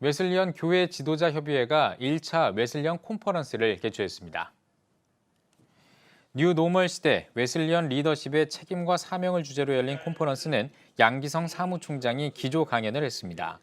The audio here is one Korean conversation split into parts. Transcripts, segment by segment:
웨슬리언 교회 지도자 협의회가 1차 웨슬리언 컨퍼런스를 개최했습니다. 뉴 노멀 시대 웨슬리언 리더십의 책임과 사명을 주제로 열린 컨퍼런스는 양기성 사무총장이 기조 강연을 했습니다.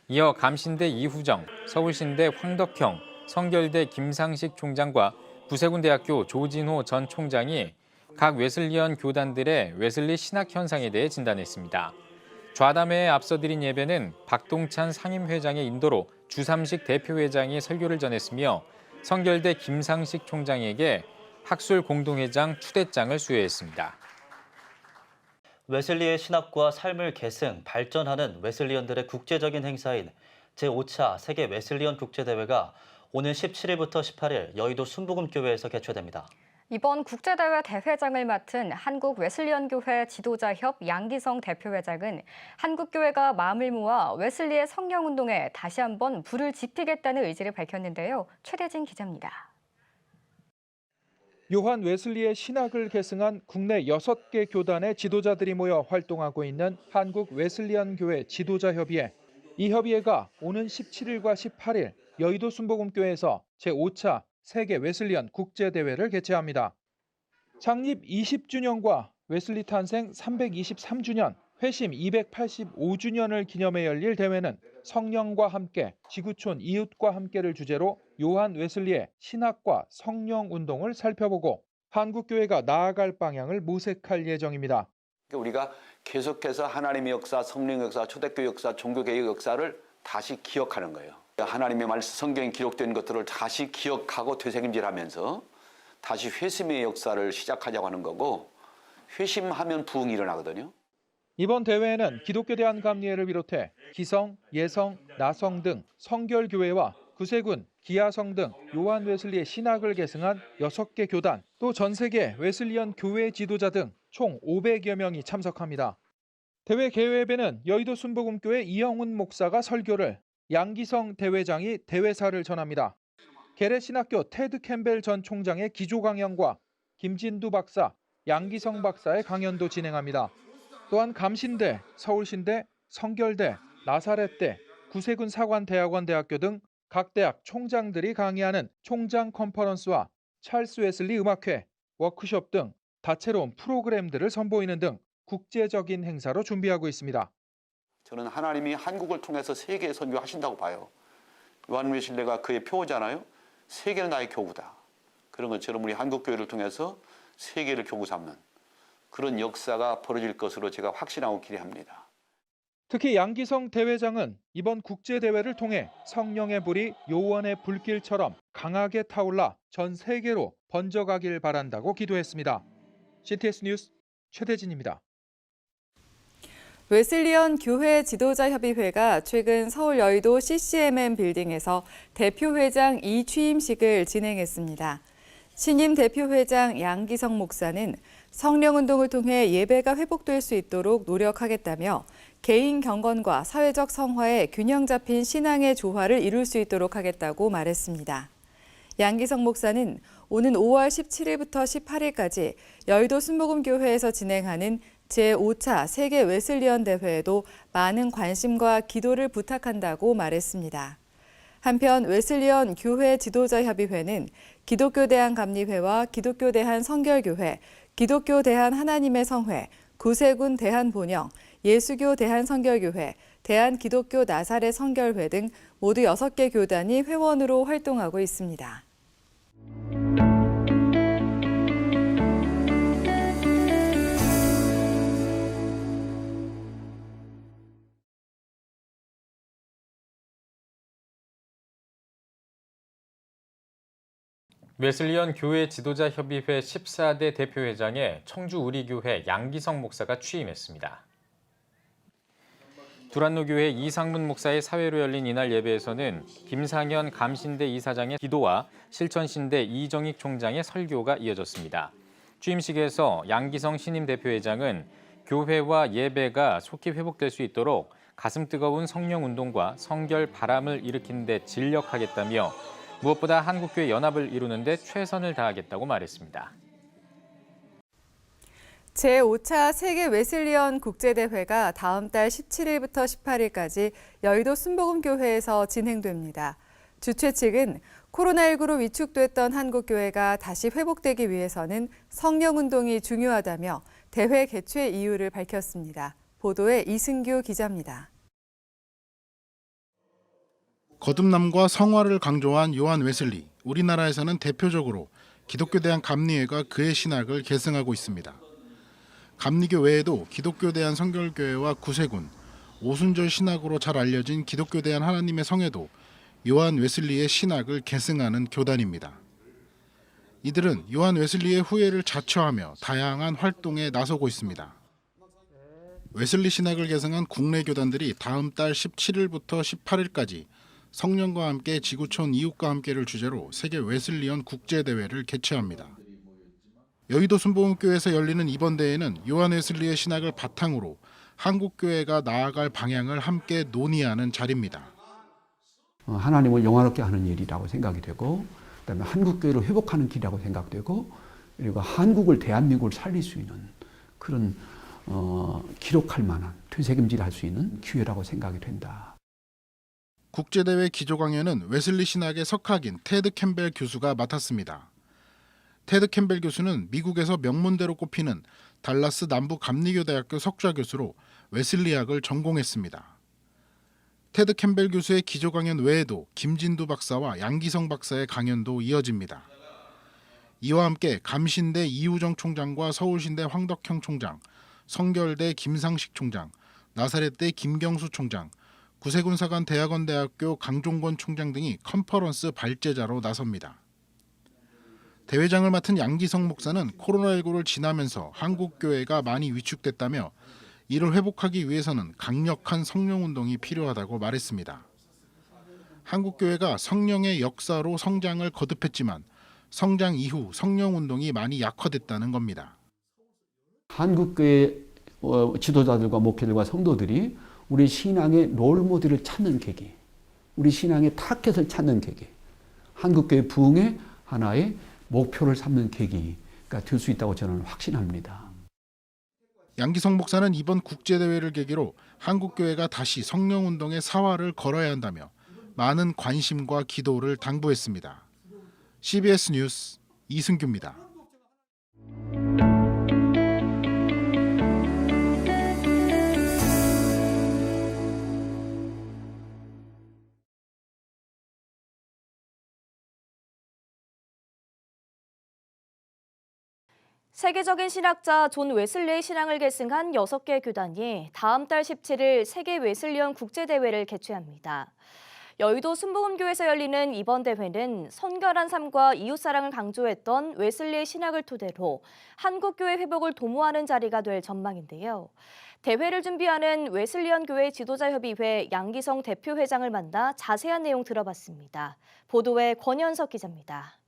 이어 감신대 이후정, 서울신대 황덕형, 성결대 김상식 총장과 부세군대학교 조진호 전 총장이 각 웨슬리언 교단들의 웨슬리 신학 현상에 대해 진단했습니다. 좌담회에 앞서 드린 예배는 박동찬 상임회장의 인도로 주삼식 대표회장이 설교를 전했으며 성결대 김상식 총장에게 학술 공동회장 추대장을 수여했습니다. 웨슬리의 신학과 삶을 계승, 발전하는 웨슬리언들의 국제적인 행사인 제5차 세계 웨슬리언 국제대회가 오는 17일부터 18일 여의도 순복음교회에서 개최됩니다. 이번 국제대회 대회장을 맡은 한국 웨슬리언교회 지도자협 양기성 대표회장은 한국교회가 마음을 모아 웨슬리의 성령운동에 다시 한번 불을 지피겠다는 의지를 밝혔는데요. 최대진 기자입니다. 요한 웨슬리의 신학을 계승한 국내 6개 교단의 지도자들이 모여 활동하고 있는 한국 웨슬리안 교회 지도자협의회. 이 협의회가 오는 17일과 18일 여의도 순복음교회에서 제5차 세계 웨슬리안 국제대회를 개최합니다. 창립 20주년과 웨슬리 탄생 323주년, 회심 285주년을 기념해 열릴 대회는 성령과 함께, 지구촌 이웃과 함께를 주제로 요한 웨슬리의 신학과 성령 운동을 살펴보고 한국교회가 나아갈 방향을 모색할 예정입니다. 우리가 계속해서 하나님의 역사, 성령의 역사, 초대교회 역사, 종교개혁 역사를 다시 기억하는 거예요. 하나님의 말씀, 성경에 기록된 것들을 다시 기억하고 되새김질하면서 다시 회심의 역사를 시작하자고 하는 거고, 회심하면 부흥이 일어나거든요. 이번 대회에는 기독교 대한감리회를 비롯해 기성, 예성, 나성 등 성결교회와 구세군, 기아성 등 요한 웨슬리의 신학을 계승한 6개 교단, 또 전 세계 웨슬리언 교회 지도자 등 총 500여 명이 참석합니다. 대회 개회에는 여의도 순복음교회 이영훈 목사가 설교를, 양기성 대회장이 대회사를 전합니다. 게레신학교 테드 캠벨 전 총장의 기조 강연과 김진두 박사, 양기성 박사의 강연도 진행합니다. 또한 감신대, 서울신대, 성결대, 나사렛대, 구세군 사관대학원대학교 등 각 대학 총장들이 강의하는 총장 컨퍼런스와 찰스 웨슬리 음악회, 워크숍 등 다채로운 프로그램들을 선보이는 등 국제적인 행사로 준비하고 있습니다. 저는 하나님이 한국을 통해서 세계에 선교하신다고 봐요. 요한 웨슬리가 그의 표어잖아요. 세계는 나의 교구다. 그런 것처럼 우리 한국교회를 통해서 세계를 교구 삼는 그런 역사가 벌어질 것으로 제가 확신하고 기대합니다. 특히 양기성 대회장은 이번 국제대회를 통해 성령의 불이 요원의 불길처럼 강하게 타올라 전 세계로 번져가길 바란다고 기도했습니다. CTS 뉴스 최대진입니다. 웨슬리언 교회 지도자협의회가 최근 서울 여의도 CCMM 빌딩에서 대표회장 2취임식을 진행했습니다. 신임 대표회장 양기성 목사는 성령운동을 통해 예배가 회복될 수 있도록 노력하겠다며 개인 경건과 사회적 성화에 균형 잡힌 신앙의 조화를 이룰 수 있도록 하겠다고 말했습니다. 양기성 목사는 오는 5월 17일부터 18일까지 여의도 순복음교회에서 진행하는 제5차 세계 웨슬리언 대회에도 많은 관심과 기도를 부탁한다고 말했습니다. 한편 웨슬리언 교회 지도자협의회는 기독교 대한감리회와 기독교 대한성결교회, 기독교 대한하나님의 성회, 구세군 대한본영, 예수교 대한성결교회, 대한기독교 나사렛 성결회 등 모두 6개 교단이 회원으로 활동하고 있습니다. 웨슬리언 교회 지도자 협의회 14대 대표회장에 청주 우리교회 양기성 목사가 취임했습니다. 두란노교회 이상문 목사의 사회로 열린 이날 예배에서는 김상현 감신대 이사장의 기도와 실천신대 이정익 총장의 설교가 이어졌습니다. 취임식에서 양기성 신임 대표회장은 교회와 예배가 속히 회복될 수 있도록 가슴 뜨거운 성령운동과 성결 바람을 일으키는 데 진력하겠다며 무엇보다 한국교회 연합을 이루는 데 최선을 다하겠다고 말했습니다. 제5차 세계 웨슬리언 국제대회가 다음 달 17일부터 18일까지 여의도 순복음교회에서 진행됩니다. 주최 측은 코로나19로 위축됐던 한국교회가 다시 회복되기 위해서는 성령운동이 중요하다며 대회 개최 이유를 밝혔습니다. 보도에 이승규 기자입니다. 거듭남과 성화를 강조한 요한 웨슬리, 우리나라에서는 대표적으로 기독교 대한 감리회가 그의 신학을 계승하고 있습니다. 감리교 외에도 기독교 대한 성결교회와 구세군, 오순절 신학으로 잘 알려진 기독교 대한 하나님의 성회도 요한 웨슬리의 신학을 계승하는 교단입니다. 이들은 요한 웨슬리의 후예를 자처하며 다양한 활동에 나서고 있습니다. 웨슬리 신학을 계승한 국내 교단들이 다음 달 17일부터 18일까지 성령과 함께 지구촌 이웃과 함께를 주제로 세계 웨슬리언 국제대회를 개최합니다. 여의도 순복음교회에서 열리는 이번 대회는 요한 웨슬리의 신학을 바탕으로 한국교회가 나아갈 방향을 함께 논의하는 자리입니다. 하나님을 영화롭게 하는 일이라고 생각이 되고, 그다음에 한국교회를 회복하는 길이라고 생각되고, 그리고 한국을 대한민국을 살릴 수 있는 그런 기록할 만한 되새김질할 수 있는 기회라고 생각이 된다. 국제대회 기조 강연은 웨슬리 신학의 석학인 테드 캠벨 교수가 맡았습니다. 테드 캠벨 교수는 미국에서 명문대로 꼽히는 달라스 남부 감리교대학교 석좌 교수로 웨슬리학을 전공했습니다. 테드 캠벨 교수의 기조 강연 외에도 김진두 박사와 양기성 박사의 강연도 이어집니다. 이와 함께 감신대 이우정 총장과 서울신대 황덕형 총장, 성결대 김상식 총장, 나사렛대 김경수 총장, 구세군사관 대학원대학교 강종권 총장 등이 컨퍼런스 발제자로 나섭니다. 대회장을 맡은 양기성 목사는 코로나19를 지나면서 한국교회가 많이 위축됐다며 이를 회복하기 위해서는 강력한 성령운동이 필요하다고 말했습니다. 한국교회가 성령의 역사로 성장을 거듭했지만 성장 이후 성령운동이 많이 약화됐다는 겁니다. 한국교회 지도자들과 목회들과 성도들이 우리 신앙의 롤모델을 찾는 계기, 우리 신앙의 타켓을 찾는 계기, 한국교회 부흥의 하나의 목표를 삼는 계기가 될 수 있다고 저는 확신합니다. 양기성 목사는 이번 국제대회를 계기로 한국교회가 다시 성령운동의 사활을 걸어야 한다며 많은 관심과 기도를 당부했습니다. CBS 뉴스 이승규입니다. 세계적인 신학자 존 웨슬리의 신앙을 계승한 6개 교단이 다음 달 17일 세계 웨슬리언 국제대회를 개최합니다. 여의도 순복음교회에서 열리는 이번 대회는 선결한 삶과 이웃사랑을 강조했던 웨슬리의 신학을 토대로 한국교회 회복을 도모하는 자리가 될 전망인데요. 대회를 준비하는 웨슬리언 교회 지도자협의회 양기성 대표회장을 만나 자세한 내용 들어봤습니다. 보도에 권현석 기자입니다.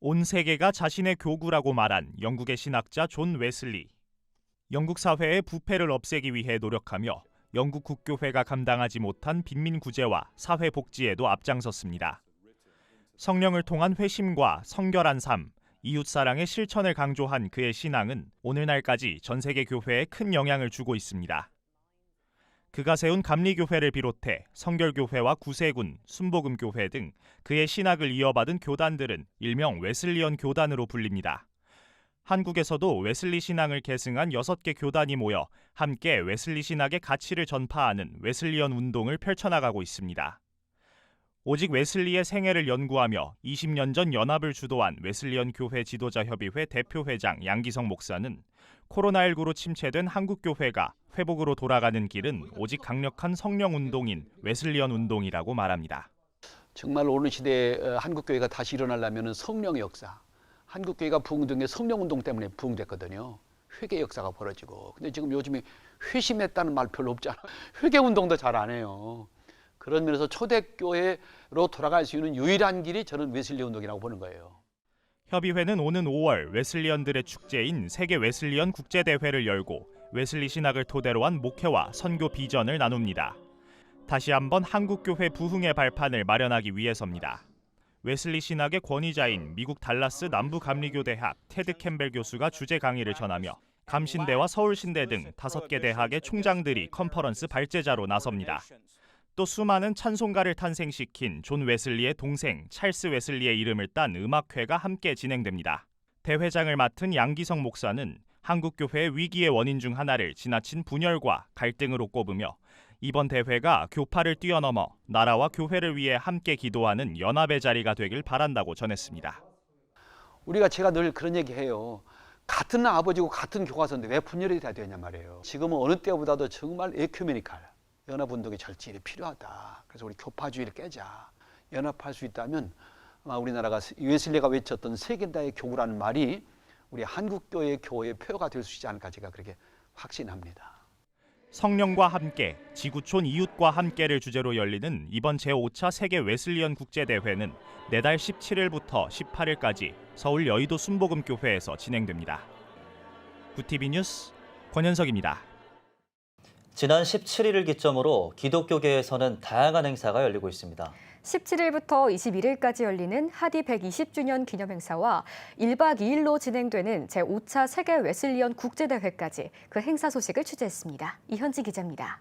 온 세계가 자신의 교구라고 말한 영국의 신학자 존 웨슬리. 영국 사회의 부패를 없애기 위해 노력하며 영국 국교회가 감당하지 못한 빈민 구제와 사회 복지에도 앞장섰습니다. 성령을 통한 회심과 성결한 삶, 이웃사랑의 실천을 강조한 그의 신앙은 오늘날까지 전 세계 교회에 큰 영향을 주고 있습니다. 그가 세운 감리교회를 비롯해 성결교회와 구세군, 순복음교회 등 그의 신학을 이어받은 교단들은 일명 웨슬리언 교단으로 불립니다. 한국에서도 웨슬리 신앙을 계승한 6개 교단이 모여 함께 웨슬리 신학의 가치를 전파하는 웨슬리언 운동을 펼쳐나가고 있습니다. 오직 웨슬리의 생애를 연구하며 20년 전 연합을 주도한 웨슬리언 교회 지도자협의회 대표회장 양기성 목사는 코로나19로 침체된 한국교회가 회복으로 돌아가는 길은 오직 강력한 성령운동인 웨슬리언 운동이라고 말합니다. 정말 오늘 시대에 한국교회가 다시 일어나려면 성령의 역사, 한국교회가 부흥된 게 성령운동 때문에 부흥됐거든요. 회개 역사가 벌어지고. 근데 지금 요즘에 회심했다는 말 별로 없잖아요. 회개운동도 잘 안 해요. 그런 면에서 초대교회로 돌아갈 수 있는 유일한 길이 저는 웨슬리 운동이라고 보는 거예요. 협의회는 오는 5월 웨슬리언들의 축제인 세계 웨슬리언 국제대회를 열고 웨슬리 신학을 토대로 한 목회와 선교 비전을 나눕니다. 다시 한번 한국교회 부흥의 발판을 마련하기 위해서입니다. 웨슬리 신학의 권위자인 미국 달라스 남부감리교대학 테드 캠벨 교수가 주재 강의를 전하며 감신대와 서울신대 등 5개 대학의 총장들이 컨퍼런스 발제자로 나섭니다. 또 수많은 찬송가를 탄생시킨 존 웨슬리의 동생 찰스 웨슬리의 이름을 딴 음악회가 함께 진행됩니다. 대회장을 맡은 양기성 목사는 한국교회의 위기의 원인 중 하나를 지나친 분열과 갈등으로 꼽으며 이번 대회가 교파를 뛰어넘어 나라와 교회를 위해 함께 기도하는 연합의 자리가 되길 바란다고 전했습니다. 제가 늘 그런 얘기해요. 같은 아버지고 같은 교과서인데 왜 분열이 돼야 되냐 말이에요. 지금은 어느 때보다도 정말 에큐메니칼 연합운동의 절실히 필요하다. 그래서 우리 교파주의를 깨자. 연합할 수 있다면 아마 우리나라가 웨슬리가 외쳤던 세계다의 교구라는 말이 우리 한국교회의 교회의 표가 될 수 있지 않을까 제가 그렇게 확신합니다. 성령과 함께, 지구촌 이웃과 함께를 주제로 열리는 이번 제5차 세계 웨슬리언 국제대회는 내달 17일부터 18일까지 서울 여의도 순복음교회에서 진행됩니다. 구TV 뉴스 권현석입니다. 지난 17일을 기점으로 기독교계에서는 다양한 행사가 열리고 있습니다. 17일부터 21일까지 열리는 하디 120주년 기념행사와 1박 2일로 진행되는 제5차 세계 웨슬리언 국제대회까지 그 행사 소식을 취재했습니다. 이현지 기자입니다.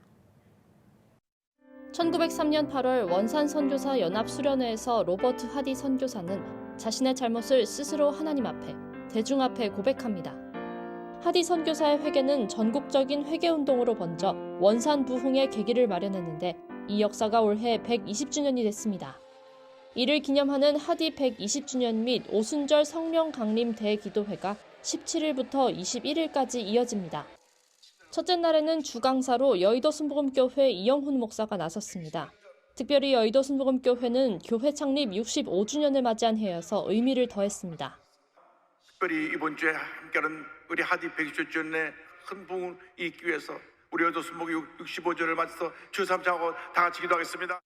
1903년 8월 원산 선교사 연합 수련회에서 로버트 하디 선교사는 자신의 잘못을 스스로 하나님 앞에, 대중 앞에 고백합니다. 하디 선교사의 회개는 전국적인 회개운동으로 번져 원산 부흥의 계기를 마련했는데 이 역사가 올해 120주년이 됐습니다. 이를 기념하는 하디 120주년 및 오순절 성령 강림 대기도회가 17일부터 21일까지 이어집니다. 첫째 날에는 주강사로 여의도 순복음교회 이영훈 목사가 나섰습니다. 특별히 여의도 순복음교회는 교회 창립 65주년을 맞이한 해여서 의미를 더했습니다. 특별히 이번 주에 함께하는 우리 하디 120주년의 큰 부흥을 잇기 위해서 우리 여의도 순복음 65주년을 맞아서 주 3차하고 다 같이 기도하겠습니다.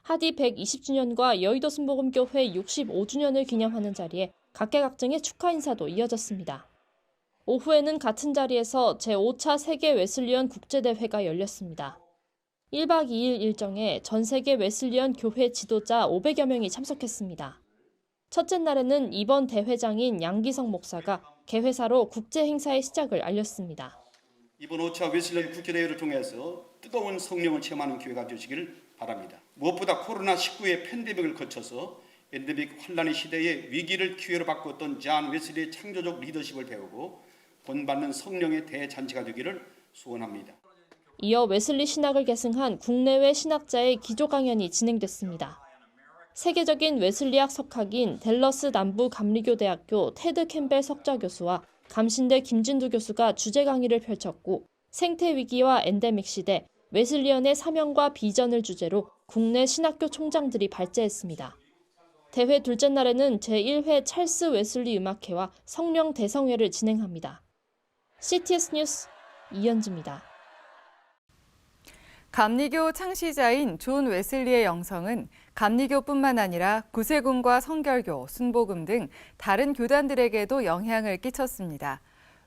하디 120주년과 여의도 순복음교회 65주년을 기념하는 자리에 각계각층의 축하 인사도 이어졌습니다. 오후에는 같은 자리에서 제5차 세계 웨슬리언 국제대회가 열렸습니다. 1박 2일 일정에 전 세계 웨슬리언 교회 지도자 500여 명이 참석했습니다. 첫째 날에는 이번 대회장인 양기성 목사가 개회사로 국제 행사의 시작을 알렸습니다. 이번 5차 웨슬리언 국제대회를 통해서 뜨거운 성령을 체험하는 기회가 되시길 바랍니다. 무엇보다 코로나19의 팬데믹을 거쳐서 엔데믹 환란의 시대에 위기를 기회로 바꾸었던 존 웨슬리의 창조적 리더십을 배우고 본받는 성령의 대잔치가 되기를 소원합니다. 이어 웨슬리 신학을 계승한 국내외 신학자의 기조 강연이 진행됐습니다. 세계적인 웨슬리학 석학인 댈러스 남부감리교대학교 테드 캠벨 석좌 교수와 감신대 김진두 교수가 주제 강의를 펼쳤고 생태 위기와 엔데믹 시대, 웨슬리언의 사명과 비전을 주제로 국내 신학교 총장들이 발제했습니다. 대회 둘째 날에는 제1회 찰스 웨슬리 음악회와 성령 대성회를 진행합니다. CTS 뉴스 이현지입니다. 감리교 창시자인 존 웨슬리의 영성은 감리교뿐만 아니라 구세군과 성결교, 순복음 등 다른 교단들에게도 영향을 끼쳤습니다.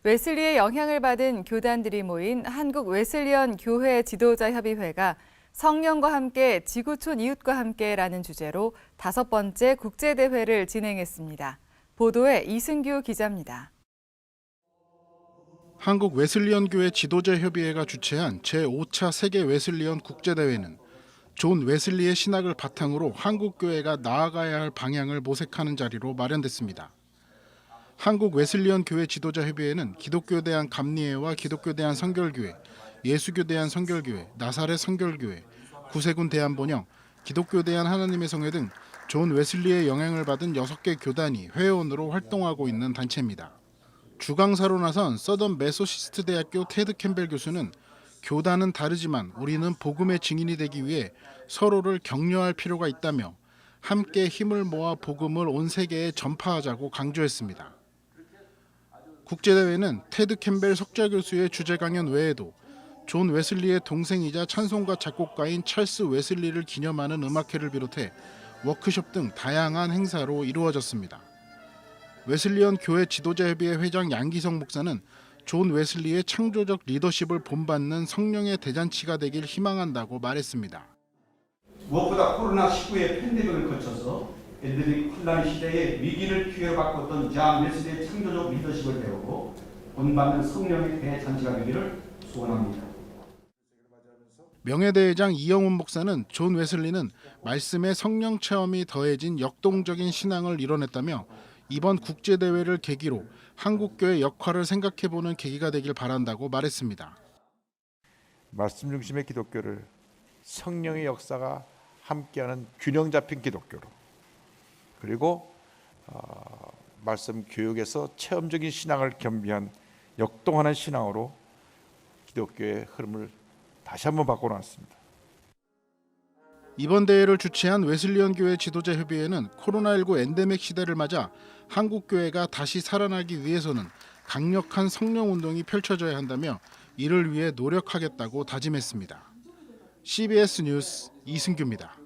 웨슬리의 영향을 받은 교단들이 모인 한국 웨슬리언 교회 지도자 협의회가 성령과 함께 지구촌 이웃과 함께라는 주제로 5번째 국제대회를 진행했습니다. 보도에 이승규 기자입니다. 한국 웨슬리언 교회 지도자 협의회가 주최한 제5차 세계 웨슬리언 국제대회는 존 웨슬리의 신학을 바탕으로 한국 교회가 나아가야 할 방향을 모색하는 자리로 마련됐습니다. 한국 웨슬리언 교회 지도자 협의회는 기독교 대한 감리회와 기독교 대한 성결교회, 예수교 대한 성결교회, 나사렛 성결교회, 구세군 대한번영, 기독교 대한 하나님의 성회 등 존 웨슬리의 영향을 받은 6개 교단이 회원으로 활동하고 있는 단체입니다. 주강사로 나선 서던 메소시스트 대학교 테드 캠벨 교수는 교단은 다르지만 우리는 복음의 증인이 되기 위해 서로를 격려할 필요가 있다며 함께 힘을 모아 복음을 온 세계에 전파하자고 강조했습니다. 국제대회는 테드 캠벨 석좌 교수의 주제 강연 외에도 존 웨슬리의 동생이자 찬송가 작곡가인 찰스 웨슬리를 기념하는 음악회를 비롯해 워크숍 등 다양한 행사로 이루어졌습니다. 웨슬리언 교회 지도자협의회 회장 양기성 목사는 존 웨슬리의 창조적 리더십을 본받는 성령의 대잔치가 되길 희망한다고 말했습니다. 무엇보다 코로나19의 팬데믹을 거쳐서 엔데믹 혼란 시대의 위기를 기회로 바꿨던 존 웨슬리의 창조적 리더십을 배우고 본받는 성령의 대잔치가 되기를 소원합니다. 명예대회장 이영훈 목사는 존 웨슬리는 말씀에 성령 체험이 더해진 역동적인 신앙을 이뤄냈다며 이번 국제대회를 계기로 한국교회 역할을 생각해보는 계기가 되길 바란다고 말했습니다. 말씀 중심의 기독교를 성령의 역사가 함께하는 균형 잡힌 기독교로, 그리고 말씀 교육에서 체험적인 신앙을 겸비한 역동하는 신앙으로 기독교의 흐름을 다시 한번 바꿔놨습니다. 이번 대회를 주최한 웨슬리언 교회 지도자 협의회는 코로나19 엔데믹 시대를 맞아 한국 교회가 다시 살아나기 위해서는 강력한 성령 운동이 펼쳐져야 한다며 이를 위해 노력하겠다고 다짐했습니다. CBS 뉴스 이승규입니다.